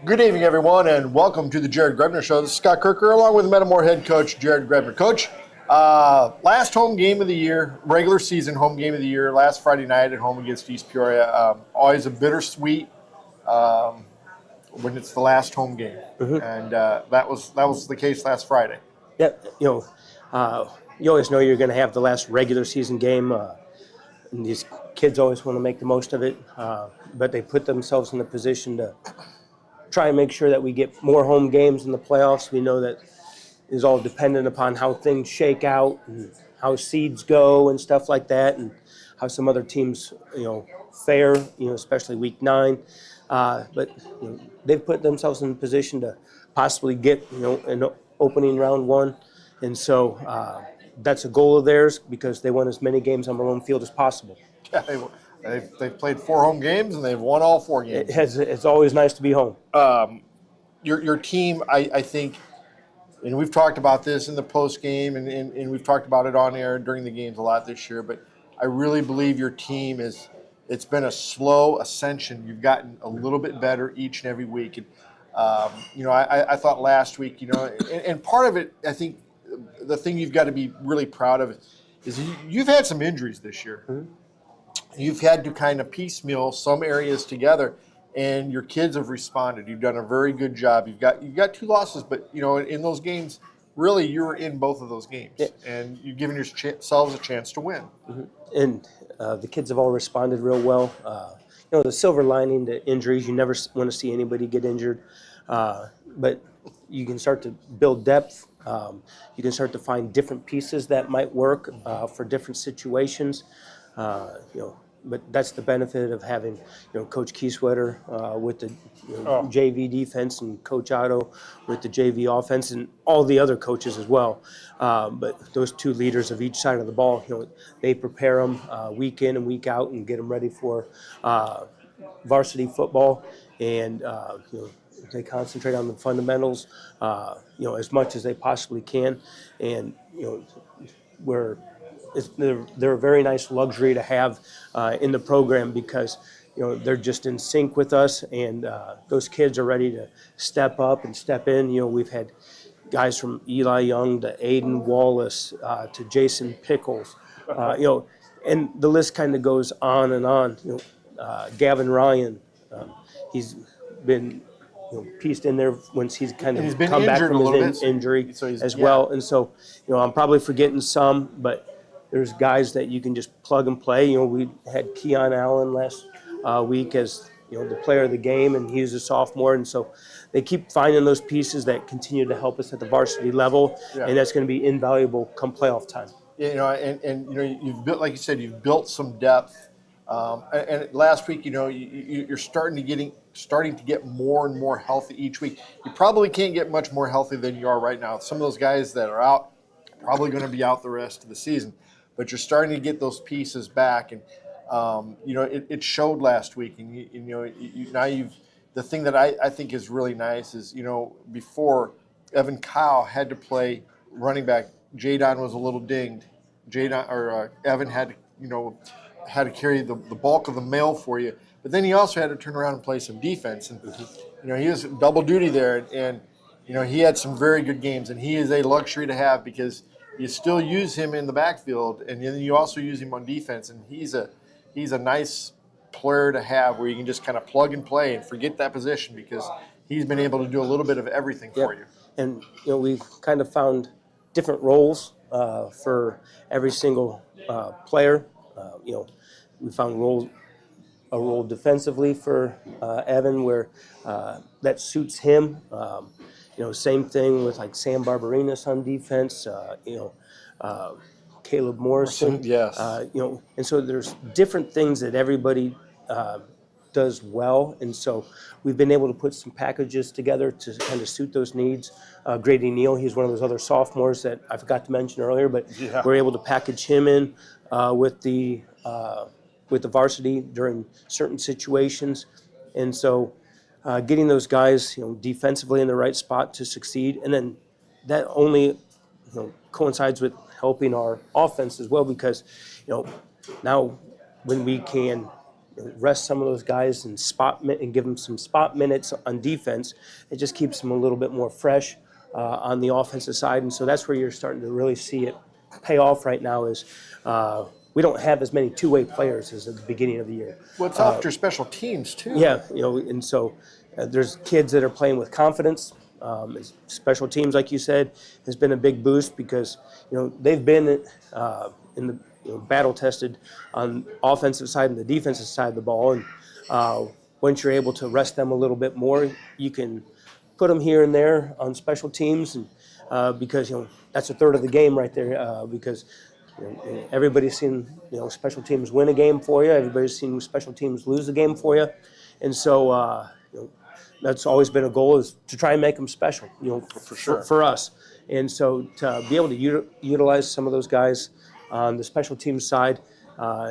Good evening, everyone, and welcome to the Grebner Show. This is Scott Kerker, along with Metamore head coach Grebner. Coach, last home game of the year, regular season home game of the year, last Friday night at home against East Peoria. Always a bittersweet when it's the last home game, and that was the case last Friday. Yeah, you always know you're going to have the last regular season game, and these kids always want to make the most of it. But they put themselves in the position to try and make sure that we get more home games in the playoffs. We know that is all dependent upon how things shake out and how seeds go and stuff like that, and how some other teams, fare, especially week 9. But they've put themselves in a position to possibly get, an opening round 1. And so that's a goal of theirs because they want as many games on their own field as possible. Yeah, they've played 4 home games and they've won all 4 games. It's always nice to be home. Your team, I think, and we've talked about this in the post game, and we've talked about it on air during the games a lot this year. But I really believe your team it's been a slow ascension. You've gotten a little bit better each and every week. And I thought last week, and part of it, I think, the thing you've got to be really proud of is you've had some injuries this year. Mm-hmm. You've had to kind of piecemeal some areas together, and your kids have responded. You've done a very good job. You've got 2 losses, but in those games, really you were in both of those games, and you've given yourselves a chance to win. Mm-hmm. And the kids have all responded real well. The silver lining to injuries, you never want to see anybody get injured, but you can start to build depth. You can start to find different pieces that might work for different situations. But that's the benefit of having, Coach Kieswetter with the JV defense and Coach Otto with the JV offense and all the other coaches as well. But those 2 leaders of each side of the ball, they prepare them week in and week out and get them ready for varsity football. And, they concentrate on the fundamentals, as much as they possibly can. And, they're a very nice luxury to have in the program because they're just in sync with us, and those kids are ready to step up and step in. We've had guys from Eli Young to Aiden Wallace to Jason Pickles, and the list kind of goes on and on. Gavin Ryan, he's been pieced in there once he's kind of come back from his injury as well. And so, I'm probably forgetting some, but there's guys that you can just plug and play. We had Keon Allen last week as, the player of the game, and he was a sophomore. And so they keep finding those pieces that continue to help us at the varsity level, and that's going to be invaluable come playoff time. You've built, like you said, you've built some depth. And last week, you're starting to get more and more healthy each week. You probably can't get much more healthy than you are right now. Some of those guys that are out probably going to be out the rest of the season. But you're starting to get those pieces back, and it showed last week. And the thing that I think is really nice is before Evan Kyle had to play running back, Jadon was a little dinged. Evan had to carry the bulk of the mail for you, but then he also had to turn around and play some defense, and he was double duty there, and he had some very good games, and he is a luxury to have because you still use him in the backfield, and then you also use him on defense, and he's a nice player to have where you can just kind of plug and play and forget that position because he's been able to do a little bit of everything for you. And we've kind of found different roles for every single player. We found a role defensively for Evan where that suits him. Same thing with like Sam Barbarinas on defense, Caleb Morrison. Yes. And so there's different things that everybody does well. And so we've been able to put some packages together to kind of suit those needs. Grady Neal, he's one of those other sophomores that I forgot to mention earlier, but we're able to package him in with the varsity during certain situations. And so getting those guys, defensively in the right spot to succeed. And then that only, coincides with helping our offense as well because, now when we can rest some of those guys and give them some spot minutes on defense. It just keeps them a little bit more fresh on the offensive side, and so that's where you're starting to really see it pay off right now. Is we don't have as many two-way players as at the beginning of the year. Well, it's off your special teams too. Yeah, and so there's kids that are playing with confidence. Special teams, like you said, has been a big boost because they've been in the battle tested on offensive side and the defensive side of the ball, and once you're able to rest them a little bit more, you can put them here and there on special teams, and because that's a third of the game right there. Because everybody's seen special teams win a game for you. Everybody's seen special teams lose a game for you, and so that's always been a goal, is to try and make them special. For sure. For us, and so to be able to utilize some of those guys on the special teams side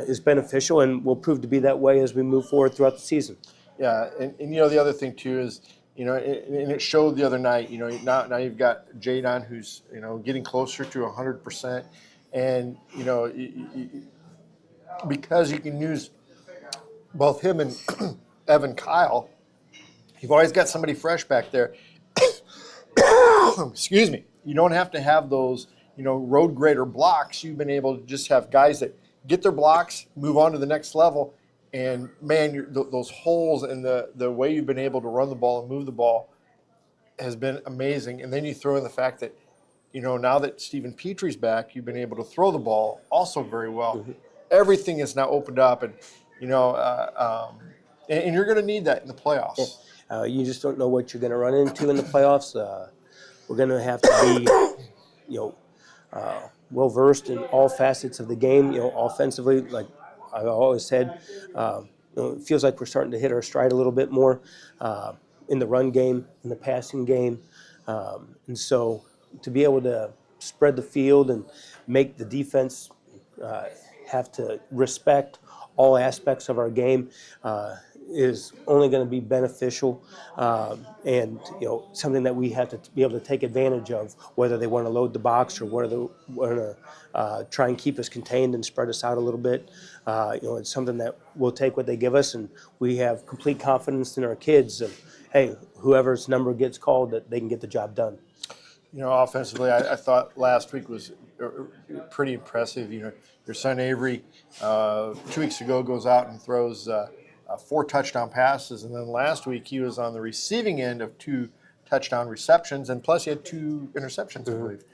is beneficial, and will prove to be that way as we move forward throughout the season. Yeah, and the other thing too is and it showed the other night. Now you've got Jadon, who's getting closer to 100%, and because you can use both him and Evan Kyle, you've always got somebody fresh back there. Excuse me. You don't have to have those road grader blocks. You've been able to just have guys that get their blocks, move on to the next level. And, man, those holes and the way you've been able to run the ball and move the ball has been amazing. And then you throw in the fact that, now that Stephen Petrie's back, you've been able to throw the ball also very well. Mm-hmm. Everything is now opened up, and, and you're going to need that in the playoffs. Yeah. You just don't know what you're going to run into in the playoffs. We're going to have to be, well-versed in all facets of the game, offensively, like I've always said, it feels like we're starting to hit our stride a little bit more in the run game, in the passing game. And so to be able to spread the field and make the defense have to respect all aspects of our game is only going to be beneficial, and something that we have to be able to take advantage of, whether they want to load the box or whether they want to try and keep us contained and spread us out a little bit. It's something that we'll take what they give us, and we have complete confidence in our kids of, hey, whoever's number gets called, that they can get the job done. Offensively, I thought last week was pretty impressive. Your son Avery 2 weeks ago goes out and throws 4 touchdown passes, and then last week he was on the receiving end of 2 touchdown receptions, and plus he had 2 interceptions, mm-hmm. I believe.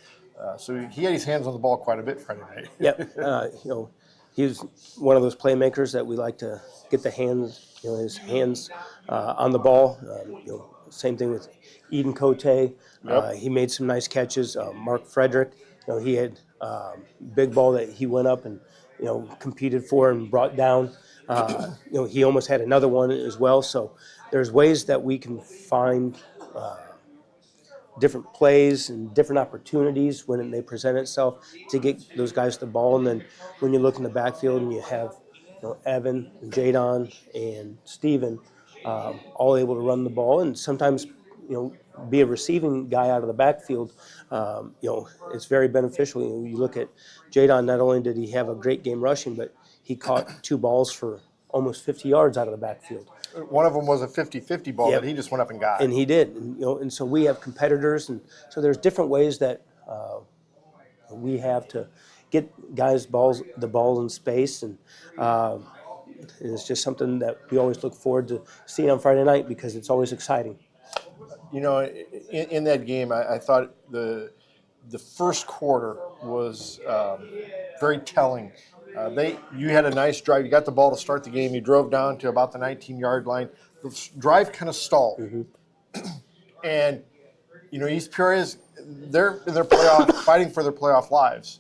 So he had his hands on the ball quite a bit Friday night. Yep. He's one of those playmakers that we like to get his hands on the ball. Same thing with Eden Cote. Yep. He made some nice catches. Mark Frederick, he had big ball that he went up and competed for and brought down. He almost had another one as well. So there's ways that we can find different plays and different opportunities when they present itself to get those guys the ball. And then when you look in the backfield and you have Evan, and Jadon, and Steven all able to run the ball, and sometimes be a receiving guy out of the backfield, it's very beneficial. You look at Jadon, not only did he have a great game rushing, but he caught 2 balls for almost 50 yards out of the backfield. One of them was a 50-50 ball, yep. That he just went up and got. And he did. And so we have competitors, and so there's different ways that we have to get guys the ball in space, and it's just something that we always look forward to seeing on Friday night because it's always exciting. In that game, I thought the first quarter was very telling. You had a nice drive. You got the ball to start the game. You drove down to about the 19-yard line. The drive kind of stalled. Mm-hmm. And, East Peoria's, they're in their playoff, fighting for their playoff lives.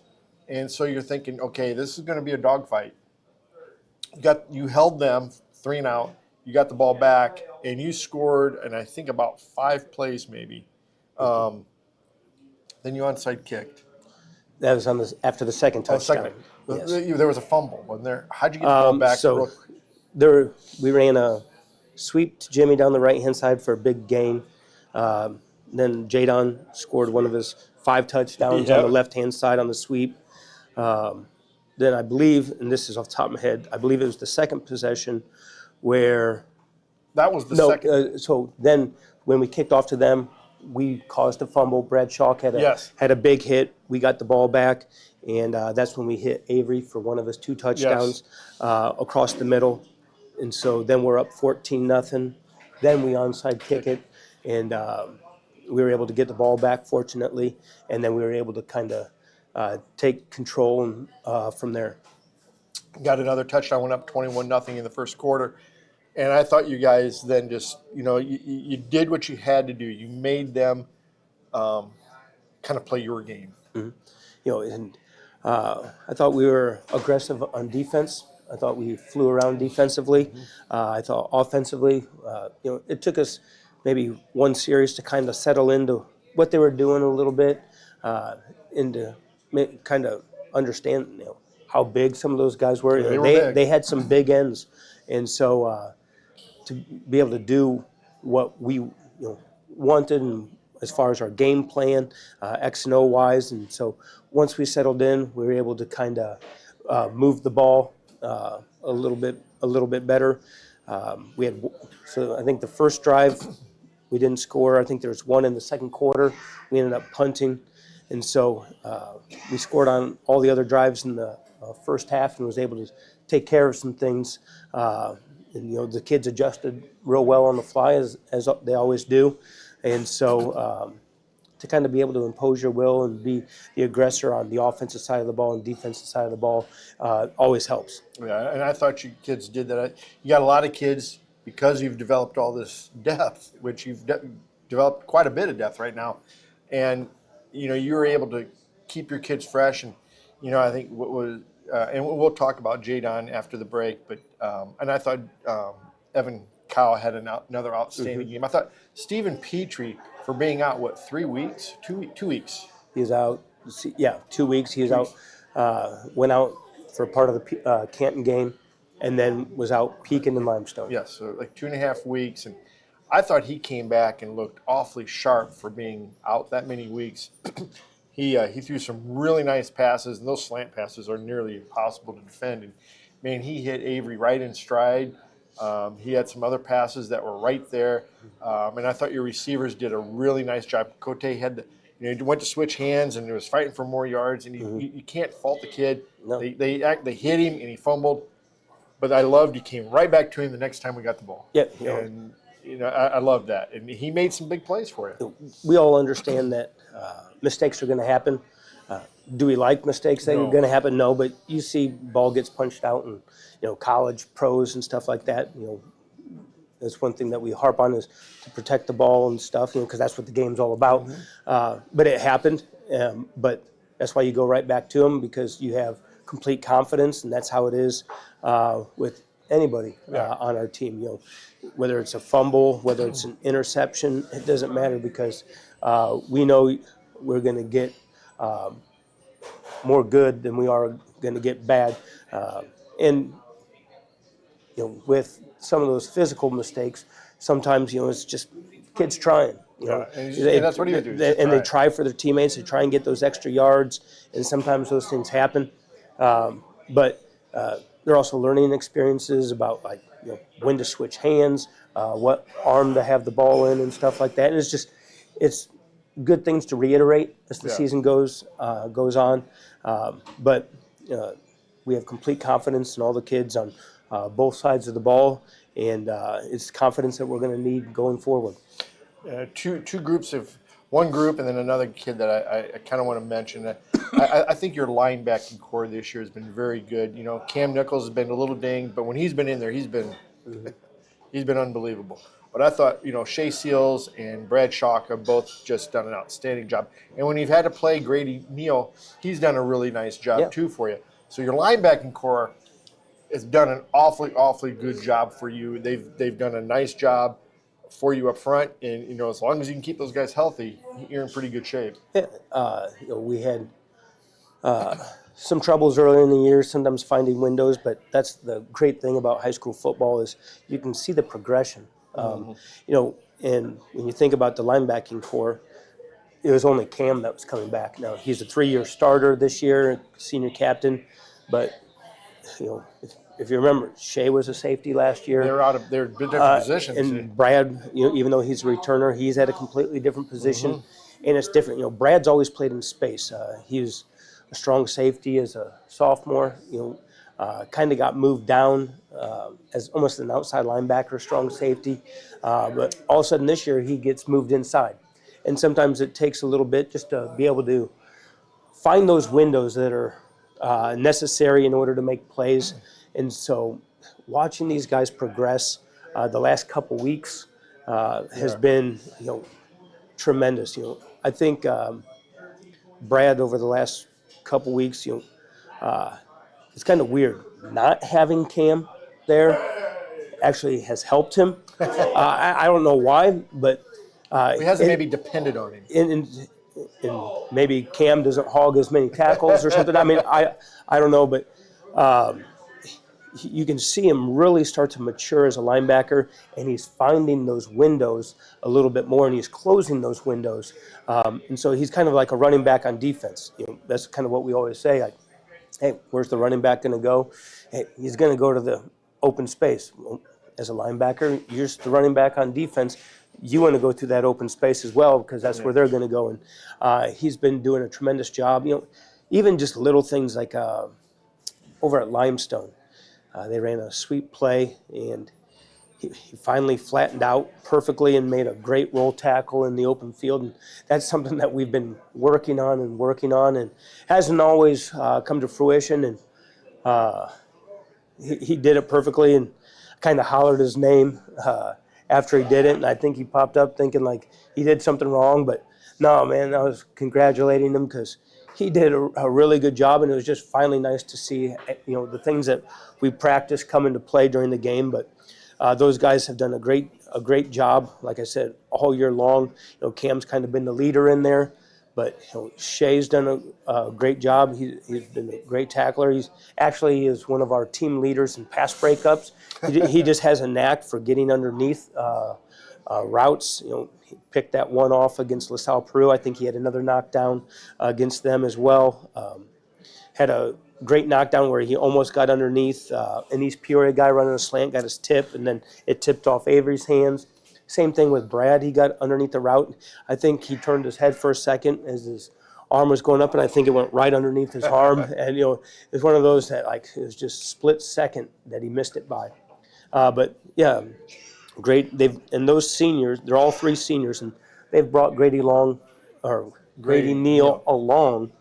And so you're thinking, okay, this is going to be a dogfight. You held them 3 and out. You got the ball back, and you scored, and I think about 5 plays maybe. Then you onside kicked. That was after the second touchdown. Yes. There was a fumble, wasn't there? How'd you get the ball back? So we ran a sweep to Jimmy down the right-hand side for a big gain. Then Jadon scored one of his 5 touchdowns on the left-hand side on the sweep. then I believe, and this is off the top of my head, I believe it was the second possession where That was the no. second. So then when we kicked off to them, we caused a fumble. Brad Chalk had a Yes. had a big hit. We got the ball back, and that's when we hit Avery for one of his 2 touchdowns across the middle. And so then we're up 14-0. Then we onside kick it, and we were able to get the ball back, fortunately, and then we were able to kind of take control and, from there. Got another touchdown, went up 21-0 in the first quarter. And I thought you guys then just, you did what you had to do. You made them kind of play your game. And I thought we were aggressive on defense. I thought we flew around defensively. I thought offensively, it took us maybe one series to kind of settle into what they were doing a little bit, and to kind of understand, how big some of those guys were. They were big. They had some big ends, and so to be able to do what we wanted, and as far as our game plan, X and O wise, and so once we settled in, we were able to kind of move the ball a little bit better. So I think the first drive we didn't score. I think there was one in the second quarter. We ended up punting, and so we scored on all the other drives in the first half and was able to take care of some things. And the kids adjusted real well on the fly as they always do, and so to kind of be able to impose your will and be the aggressor on the offensive side of the ball and defensive side of the ball always helps. Yeah, and I thought you kids did that. You got a lot of kids because you've developed all this depth, which you've developed quite a bit of depth right now, and you were able to keep your kids fresh. And I think what was and we'll talk about Jadon after the break, but and I thought Evan Kyle had another outstanding game. I thought Stephen Petrie, for being out, 3 weeks? 2 weeks. He was out, 2 weeks. He was out, went out for part of the Canton game, and then was out peaking in Limestone. Yes, so like 2.5 weeks. And I thought he came back and looked awfully sharp for being out that many weeks. He threw some really nice passes, and those slant passes are nearly impossible to defend. And, man, he hit Avery right in stride. He had some other passes that were right there. And I thought your receivers did a really nice job. Cote had he went to switch hands and he was fighting for more yards. And you can't fault the kid. No. They hit him and he fumbled. But I loved he came right back to him the next time we got the ball. Yeah. And I love that. And he made some big plays for you. We all understand that mistakes are going to happen. Do we like mistakes that are going to happen? No, but you see ball gets punched out and, college pros and stuff like that, that's one thing that we harp on is to protect the ball and stuff, because that's what the game's all about. But it happened, but that's why you go right back to them, because you have complete confidence, and that's how it is with anybody on our team. Whether it's a fumble, whether it's an interception, it doesn't matter, because we know we're going to get more good than we are going to get bad. And with some of those physical mistakes, sometimes it's just kids trying. And that's what he would do. And they try for their teammates. They try and get those extra yards, and sometimes those things happen. But they're also learning experiences about when to switch hands, what arm to have the ball in, and stuff like that. And it's good things to reiterate as the season goes on. But we have complete confidence in all the kids on both sides of the ball, and it's confidence that we're going to need going forward. Two groups of one group and then another kid that I kind of want to mention. I think your linebacking core this year has been very good. Cam Nichols has been a little dinged, but when he's been in there, he's been unbelievable. But I thought, Shea Seals and Brad Chalk have both just done an outstanding job. And when you've had to play Grady Neal, he's done a really nice job too for you. So your linebacking core has done an awfully good job for you. They've done a nice job for you up front, and as long as you can keep those guys healthy, you're in pretty good shape. Yeah, we had some troubles earlier in the year, sometimes finding windows, but that's the great thing about high school football is you can see the progression. And when you think about the linebacking core, it was only Cam that was coming back. Now, he's a 3-year starter this year, senior captain. But if you remember, Shea was a safety last year. They're different positions. And Brad, even though he's a returner, he's at a completely different position, and it's different. Brad's always played in space. He was a strong safety as a sophomore. Kind of got moved down as almost an outside linebacker, strong safety. But all of a sudden this year he gets moved inside, and sometimes it takes a little bit just to be able to find those windows that are necessary in order to make plays. And so watching these guys progress the last couple weeks has been tremendous. I think Brad over the last couple weeks, it's kind of weird not having Cam there actually has helped him. I don't know why, but he hasn't maybe depended on him. And maybe Cam doesn't hog as many tackles or something. I mean, I don't know, but you can see him really start to mature as a linebacker, and he's finding those windows a little bit more, and he's closing those windows. And so he's kind of like a running back on defense. That's kind of what we always say. Like, hey, where's the running back going to go? Hey, he's going to go to the open space. Well, as a linebacker, you're just the running back on defense. You want to go through that open space as well because that's where they're going to go. And he's been doing a tremendous job. Even just little things like over at Limestone, they ran a sweep play, and he finally flattened out perfectly and made a great roll tackle in the open field. And that's something that we've been working on and hasn't always come to fruition. And he did it perfectly, and kind of hollered his name after he did it, and I think he popped up thinking like he did something wrong. But no, man, I was congratulating him because he did a really good job, and it was just finally nice to see the things that we practiced come into play during the game. But those guys have done a great job, like I said, all year long. Cam's kind of been the leader in there, but Shea's done a great job. He's been a great tackler. He is one of our team leaders in pass breakups. He just has a knack for getting underneath routes. He picked that one off against LaSalle Peru. I think he had another knockdown against them as well. Had a great knockdown where he almost got underneath an East Peoria guy running a slant, got his tip, and then it tipped off Avery's hands. Same thing with Brad. He got underneath the route. I think he turned his head for a second as his arm was going up, and I think it went right underneath his arm. And, it's one of those that, like, it was just split second that he missed it by. But, yeah, great. And those seniors, they're all three seniors, and they've brought Grady Neal along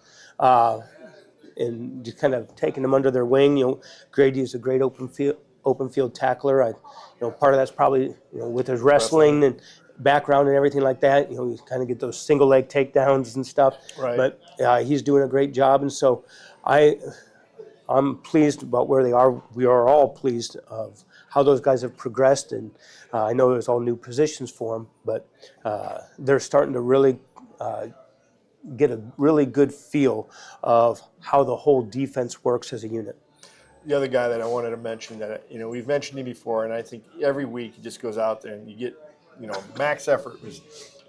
and just kind of taking them under their wing. Grady is a great open field tackler. Part of that's probably with his wrestling and background and everything like that. You kind of get those single leg takedowns and stuff. Right. But he's doing a great job, and so I'm pleased about where they are. We are all pleased of how those guys have progressed, and I know there's all new positions for them, but they're starting to really get a really good feel of how the whole defense works as a unit. The other guy that I wanted to mention that, we've mentioned him before, and I think every week he just goes out there and you get, max effort was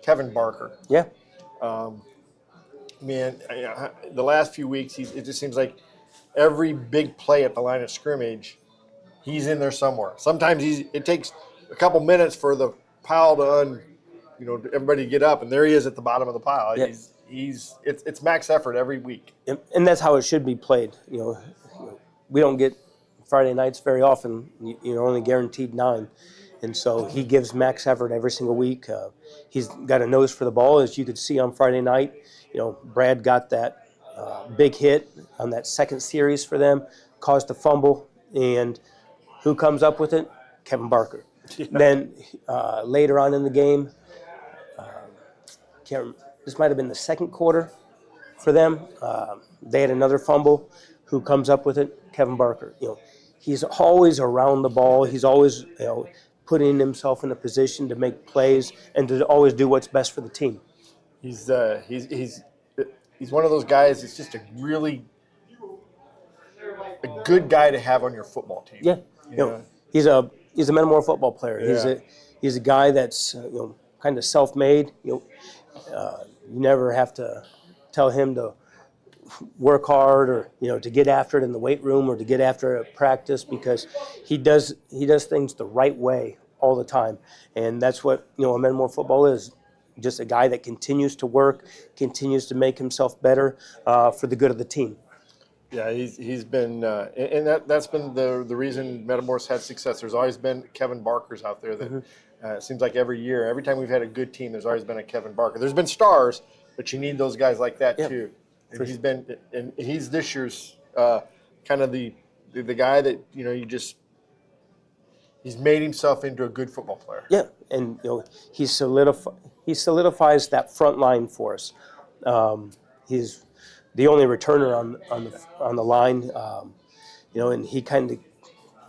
Kevin Barker. Yeah. Man, the last few weeks, it just seems like every big play at the line of scrimmage, he's in there somewhere. Sometimes it takes a couple minutes for the pile to everybody to get up, and there he is at the bottom of the pile. Yeah. It's max effort every week. And that's how it should be played. We don't get Friday nights very often. You're only guaranteed 9. And so he gives max effort every single week. He's got a nose for the ball, as you could see on Friday night. Brad got that big hit on that second series for them, caused a fumble, and who comes up with it? Kevin Barker. Yeah. Then later on in the game, this might have been the second quarter for them. They had another fumble. Who comes up with it? Kevin Barker. He's always around the ball. He's always, putting himself in a position to make plays and to always do what's best for the team. He's one of those guys. It's just a good guy to have on your football team. Yeah. He's a Metamora football player. Yeah. He's a guy that's kind of self-made. You never have to tell him to work hard, or to get after it in the weight room, or to get after it at practice, because he does things the right way all the time. And that's what a Men More Football is. Just a guy that continues to work, continues to make himself better for the good of the team. Yeah, he's been, and that's been the reason Metamore's had success. There's always been Kevin Barkers out there that it seems like every time we've had a good team, there's always been a Kevin Barker. There's been stars, but you need those guys like that too. And he's this year's kind of the guy that he's made himself into a good football player. Yeah, and he solidifies that front line for us. He's the only returner on the line, and he kind of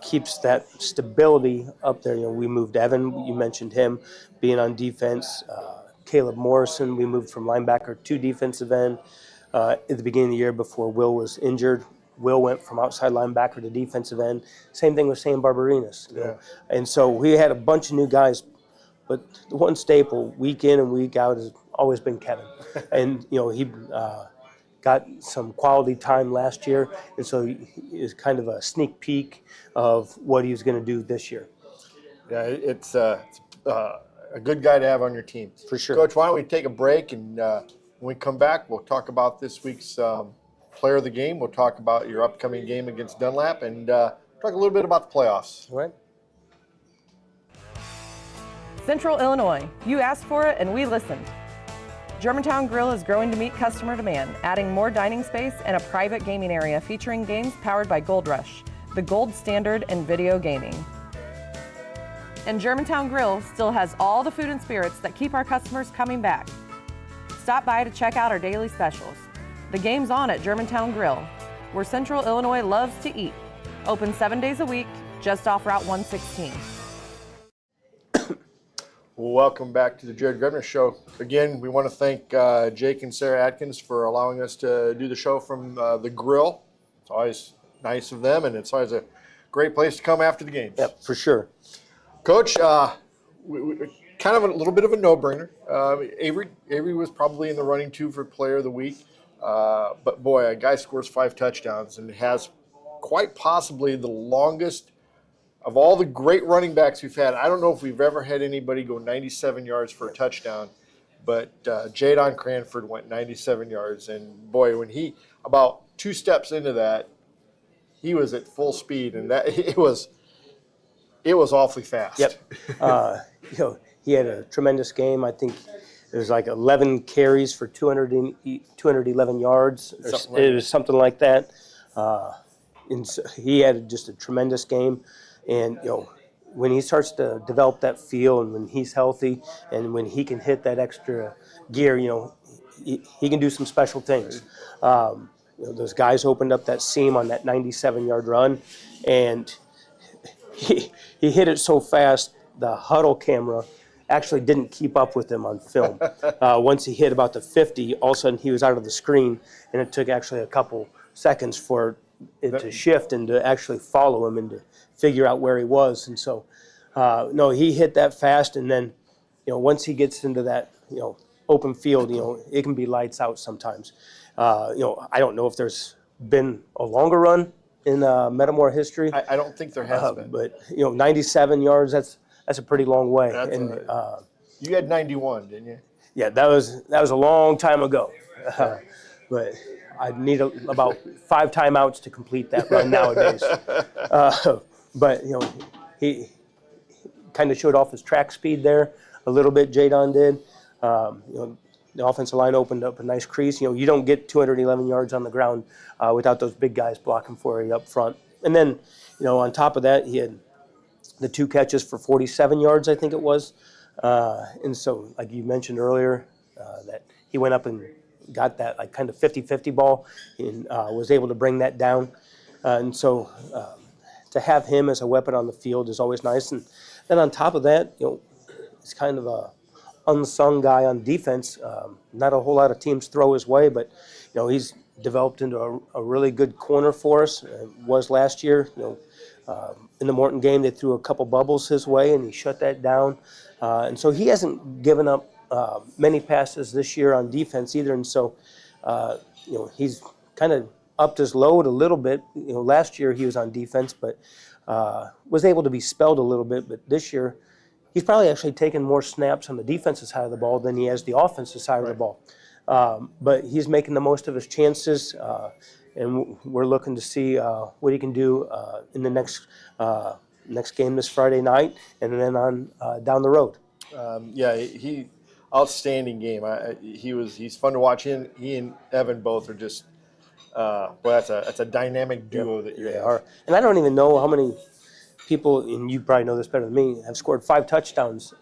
keeps that stability up there. We moved Evan, you mentioned him being on defense. Caleb Morrison, we moved from linebacker to defensive end at the beginning of the year before Will was injured. Will went from outside linebacker to defensive end. Same thing with Sam Barbarinas. And so we had a bunch of new guys, but the one staple week in and week out has always been Kevin. And he got some quality time last year, and so he is kind of a sneak peek of what he was going to do this year. Yeah, it's a good guy to have on your team. For sure. Coach, why don't we take a break, and when we come back, we'll talk about this week's player of the game. We'll talk about your upcoming game against Dunlap, and talk a little bit about the playoffs. All right. Central Illinois, you asked for it and we listened. Germantown Grill is growing to meet customer demand, adding more dining space and a private gaming area featuring games powered by Gold Rush, the gold standard in video gaming. And Germantown Grill still has all the food and spirits that keep our customers coming back. Stop by to check out our daily specials. The game's on at Germantown Grill, where Central Illinois loves to eat. Open 7 days a week, just off Route 116. Welcome back to the Grebner Show. Again, we want to thank Jake and Sarah Atkins for allowing us to do the show from the grill. It's always nice of them, and it's always a great place to come after the games. Yep, for sure. Coach, we kind of a little bit of a no-brainer. Avery was probably in the running too for Player of the Week, but boy, a guy scores 5 touchdowns and has quite possibly the longest of all the great running backs we've had. I don't know if we've ever had anybody go 97 yards for a touchdown, but Jadon Cranford went 97 yards. And boy, when he, about 2 steps into that, he was at full speed, and that it was awfully fast. Yep. He had a tremendous game. I think it was like 11 carries for 211 yards. It was something like that. And so he had just a tremendous game. And, when he starts to develop that feel, and when he's healthy, and when he can hit that extra gear, he can do some special things. Those guys opened up that seam on that 97-yard run, and he hit it so fast, the huddle camera actually didn't keep up with him on film. Once he hit about the 50, all of a sudden he was out of the screen, and it took actually a couple seconds for it to shift and to actually follow him and to figure out where he was. And so, no, he hit that fast, and then, once he gets into that, open field, it can be lights out sometimes. I don't know if there's been a longer run in Metamore history. I don't think there has been. But, 97 yards, that's a pretty long way. You had 91, didn't you? Yeah, that was a long time ago. But I'd need about 5 timeouts to complete that run nowadays. But, he kind of showed off his track speed there a little bit, Jadon did. The offensive line opened up a nice crease. You don't get 211 yards on the ground without those big guys blocking for you up front. And then, on top of that, he had the 2 catches for 47 yards, I think it was. And so, like you mentioned earlier, that he went up and got that like kind of 50-50 ball and was able to bring that down. And so to have him as a weapon on the field is always nice. And then on top of that, he's kind of a unsung guy on defense. Not a whole lot of teams throw his way, but he's developed into a really good corner for us. Was last year. In the Morton game, they threw a couple bubbles his way, and he shut that down. And so he hasn't given up many passes this year on defense either. And so, he's kind of upped his load a little bit. Last year he was on defense, but was able to be spelled a little bit. But this year, he's probably actually taken more snaps on the defensive side of the ball than he has the offensive side of the ball. But he's making the most of his chances, and we're looking to see what he can do in the next game this Friday night, and then on down the road. He outstanding game. He's fun to watch. He and Evan both are just that's a dynamic duo that you have. And I don't even know how many people, and you probably know this better than me, have scored 5 touchdowns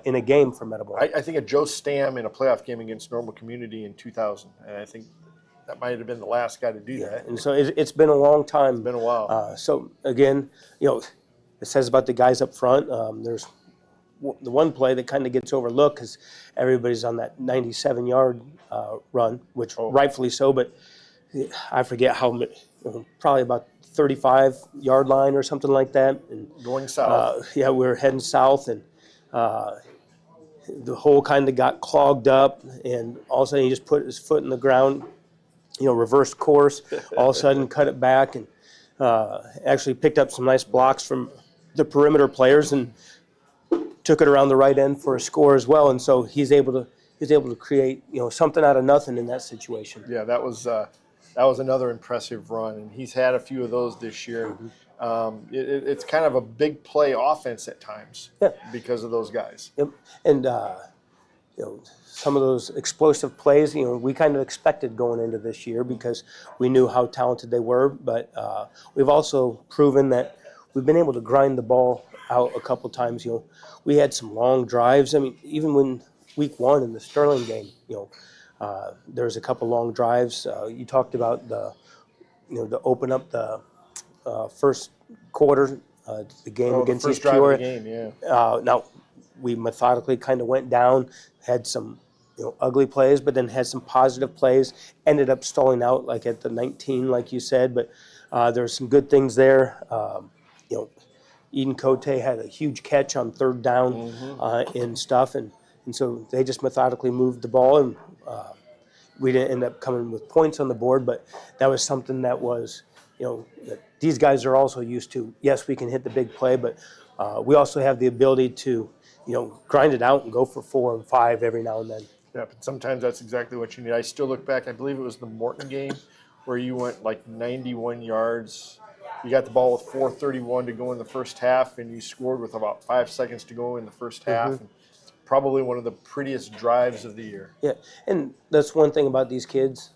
in a game for Meadowbrook. I think of Joe Stam in a playoff game against Normal Community in 2000, and I think that might have been the last guy to do that. And so it's been a long time. It's been a while. So again, it says about the guys up front. There's the one play that kind of gets overlooked because everybody's on that 97-yard run, which rightfully so. But I forget how many, probably about 35-yard line or something like that. And going south. we were heading south, and the hole kind of got clogged up, and all of a sudden he just put his foot in the ground, reversed course, all of a sudden cut it back, and actually picked up some nice blocks from the perimeter players and took it around the right end for a score as well. And so he's able to create something out of nothing in that situation. Yeah, that was another impressive run, and he's had a few of those this year. It's kind of a big play offense at times because of those guys. Yep. And some of those explosive plays, we kind of expected going into this year because we knew how talented they were. But we've also proven that we've been able to grind the ball out a couple times. We had some long drives. I mean, even when week 1 in the Sterling game, there was a couple long drives. You talked about to open up the first quarter, the game against East Peoria. Now, we methodically kind of went down, had some ugly plays, but then had some positive plays. Ended up stalling out like at the 19, like you said, but there's some good things there. Eden Cote had a huge catch on 3rd down and stuff, and so they just methodically moved the ball, and we didn't end up coming with points on the board, but that was something that was, that these guys are also used to. Yes, we can hit the big play, but we also have the ability to, grind it out and go for 4 and 5 every now and then. Yeah, but sometimes that's exactly what you need. I still look back, I believe it was the Morton game where you went like 91 yards. You got the ball with 4:31 to go in the first half, and you scored with about 5 seconds to go in the first half. And it's probably one of the prettiest drives of the year. Yeah, and that's one thing about these kids.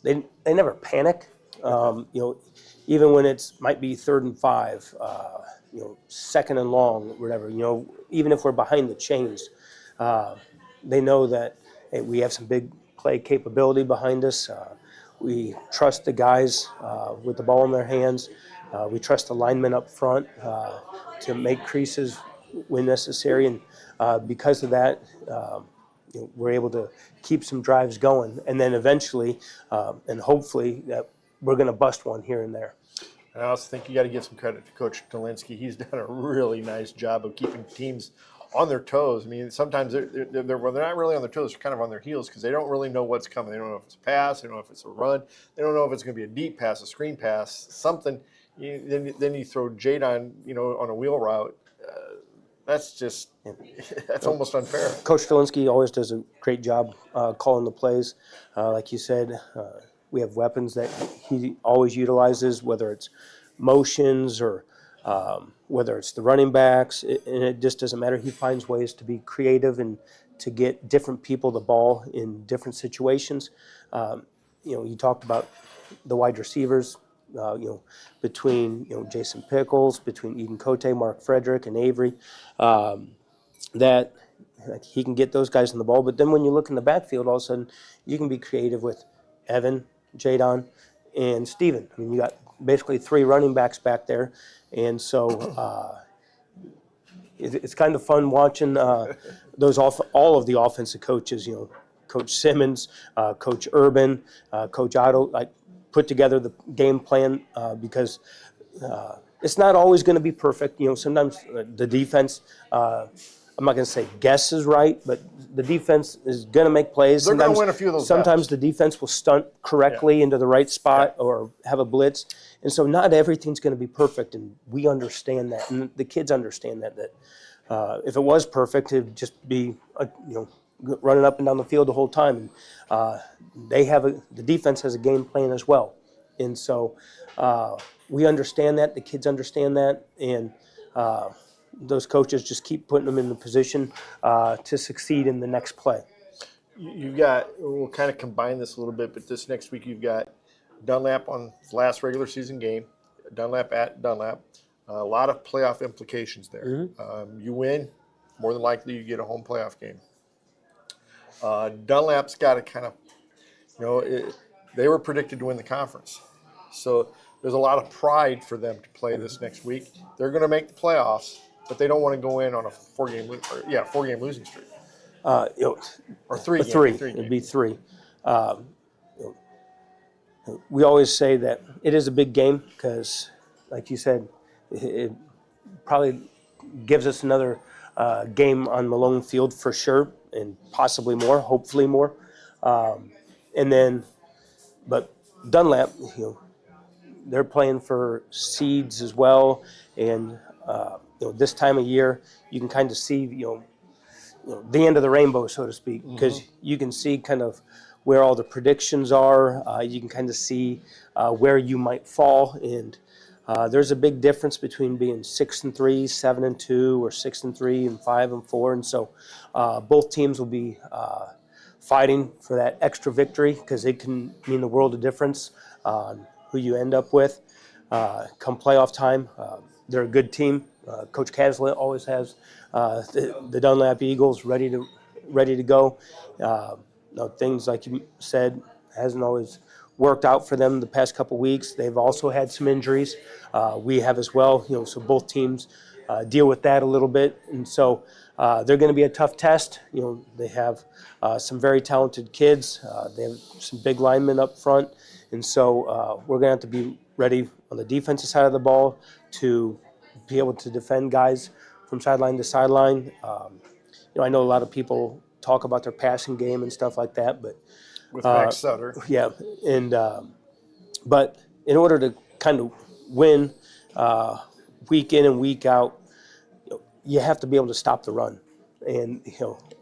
They never panic. Even when might be 3rd and 5, 2nd and long, whatever. Even if we're behind the chains, they know that we have some big play capability behind us. We trust the guys with the ball in their hands. We trust the linemen up front to make creases when necessary, and because of that, we're able to keep some drives going. And then eventually, and hopefully, that we're going to bust one here and there. And I also think you got to give some credit to Coach Dolinsky. He's done a really nice job of keeping teams on their toes. I mean, sometimes they're not really on their toes, they're kind of on their heels because they don't really know what's coming. They don't know if it's a pass, they don't know if it's a run, they don't know if it's going to be a deep pass, a screen pass, something. Then you throw Jadon, on a wheel route. That's almost unfair. Coach Dolinsky always does a great job calling the plays. Like you said, we have weapons that he always utilizes, whether it's motions or whether it's the running backs, and it just doesn't matter. He finds ways to be creative and to get different people the ball in different situations. You talked about the wide receivers, between Jason Pickles, between Eden Cote, Mark Frederick, and Avery, that he can get those guys in the ball. But then when you look in the backfield, all of a sudden you can be creative with Evan, Jadon, and Steven. I mean, you got basically 3 running backs back there. And so it's kind of fun watching all of the offensive coaches, Coach Simmons, Coach Urban, Coach Otto, put together the game plan because it's not always going to be perfect. Sometimes the defense I'm not going to say guess is right, but the defense is going to make plays. They're going to win a few of those Sometimes battles. the defense will stunt correctly into the right spot or have a blitz. And so not everything's going to be perfect, and we understand that. And the kids understand that if it was perfect, it would just be, running up and down the field the whole time. The defense has a game plan as well. And so we understand that, the kids understand that, and those coaches just keep putting them in the position to succeed in the next play. We'll kind of combine this a little bit, but this next week you've got Dunlap on his last regular season game, Dunlap at Dunlap. A lot of playoff implications there. Mm-hmm. You win, more than likely you get a home playoff game. Dunlap's got to kind of, they were predicted to win the conference. So there's a lot of pride for them to play this next week. They're going to make the playoffs, but they don't want to go in on a four-game losing streak. Or three. It'd be three. We always say that it is a big game because, like you said, it probably gives us another game on Malone Field for sure, and possibly more, hopefully more. But Dunlap, they're playing for seeds as well, and this time of year you can kind of see the end of the rainbow, so to speak, because you can see kind of where all the predictions are. You can kind of see where you might fall, and there's a big difference between being 6-3, 7-2, or 6-3 and 5-4, and so both teams will be fighting for that extra victory because it can mean the world of difference on who you end up with come playoff time. They're a good team. Coach Caslett always has the Dunlap Eagles ready to go. Things like you said hasn't always worked out for them the past couple weeks. They've also had some injuries. We have as well. So both teams deal with that a little bit, and so they're going to be a tough test. They have some very talented kids. They have some big linemen up front, and so we're going to have to be ready on the defensive side of the ball to be able to defend guys from sideline to sideline. I know a lot of people talk about their passing game and stuff like that, but with Max Sutter. Yeah, and but in order to kind of win week in and week out, you have to be able to stop the run. And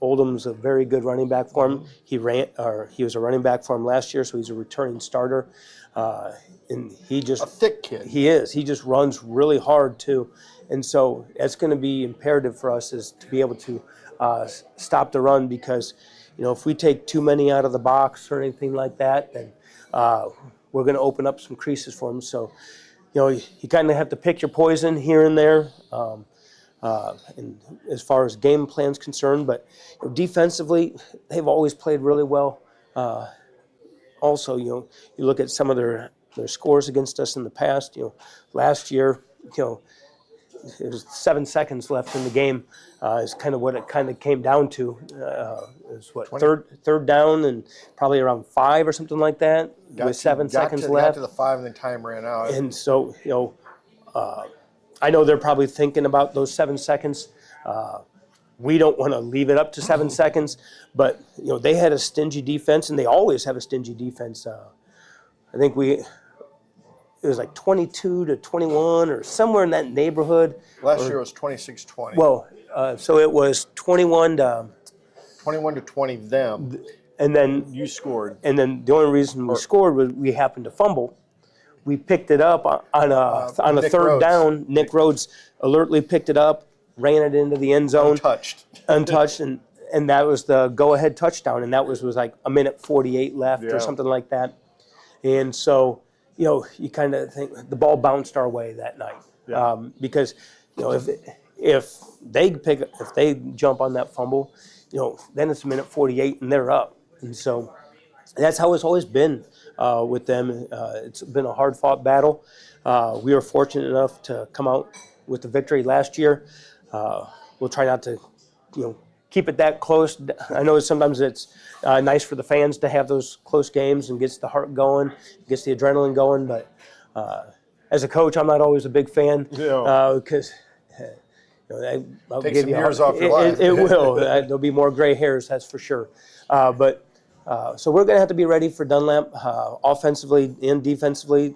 Oldham's a very good running back for him. He was a running back for him last year, so he's a returning starter. And he just a thick kid. He is. He just runs really hard too, and so that's going to be imperative for us is to be able to stop the run because if we take too many out of the box or anything like that, then we're going to open up some creases for him. So you kind of have to pick your poison here and there. And as far as game plan's concerned, but defensively, they've always played really well. Also, you look at some of their scores against us in the past. Last year, it was 7 seconds left in the game. Is kind of what it kind of came down to. It was what third down and probably around 5 or something like that with 7 seconds left. Got to the 5 and then time ran out. And so I know they're probably thinking about those 7 seconds. We don't want to leave it up to 7 seconds, but they had a stingy defense, and they always have a stingy defense. I think it was like 22-21 or somewhere in that neighborhood. Last year it was 26-20. Well, so it was 21 to 20 them. And then you scored. And then the only reason we scored was we happened to fumble. We picked it up on a third down. Nick Rhodes alertly picked it up, ran it into the end zone. Untouched, and that was the go-ahead touchdown, and that was like a minute 48 left or something like that. And so, you kind of think the ball bounced our way that night because, if they jump on that fumble, then it's a minute 48 and they're up, and so that's how it's always been with them. It's been a hard-fought battle. We were fortunate enough to come out with the victory last year. We'll try not to, keep it that close. I know sometimes it's nice for the fans to have those close games and gets the heart going, gets the adrenaline going. But as a coach, I'm not always a big fan because, I'll Take give some you a years hard- off your life. It will. There'll be more gray hairs, that's for sure. So we're going to have to be ready for Dunlap offensively and defensively.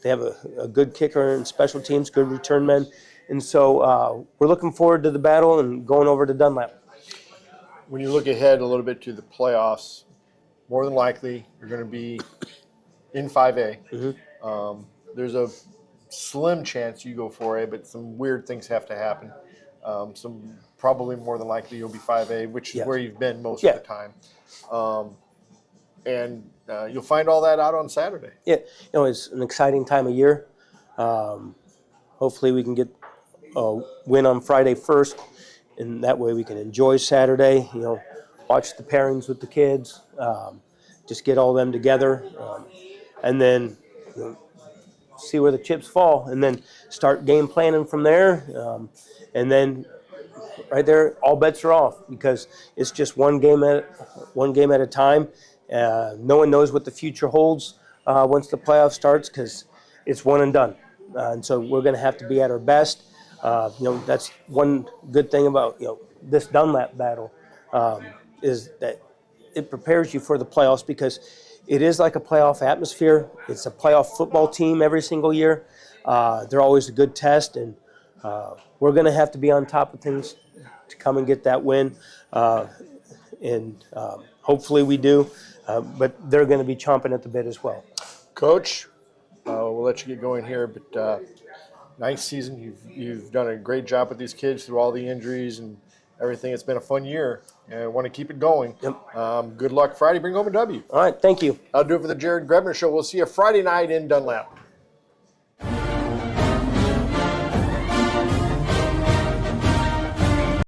They have a good kicker and special teams, good return men. And so we're looking forward to the battle and going over to Dunlap. When you look ahead a little bit to the playoffs, more than likely you're going to be in 5A. Mm-hmm. There's a slim chance you go 4A, but some weird things have to happen. Probably more than likely you'll be 5A, which is Yes. where you've been most Yeah. of the time. And you'll find all that out on Saturday. Yeah, it's an exciting time of year. Hopefully we can get a win on Friday first, and that way we can enjoy Saturday, watch the pairings with the kids, just get all them together, and then see where the chips fall, and then start game planning from there. And then right there, all bets are off because it's just one game at a time. No one knows what the future holds once the playoff starts because it's one and done. And so we're going to have to be at our best. That's one good thing about this Dunlap battle is that it prepares you for the playoffs because it is like a playoff atmosphere. It's a playoff football team every single year. They're always a good test, and we're going to have to be on top of things to come and get that win. And hopefully we do, but they're going to be chomping at the bit as well. Coach, we'll let you get going here, but nice season. You've done a great job with these kids through all the injuries and everything. It's been a fun year, and I want to keep it going. Yep. Good luck Friday. Bring home a W. All right, thank you. I'll do it for the Grebner Show. We'll see you Friday night in Dunlap.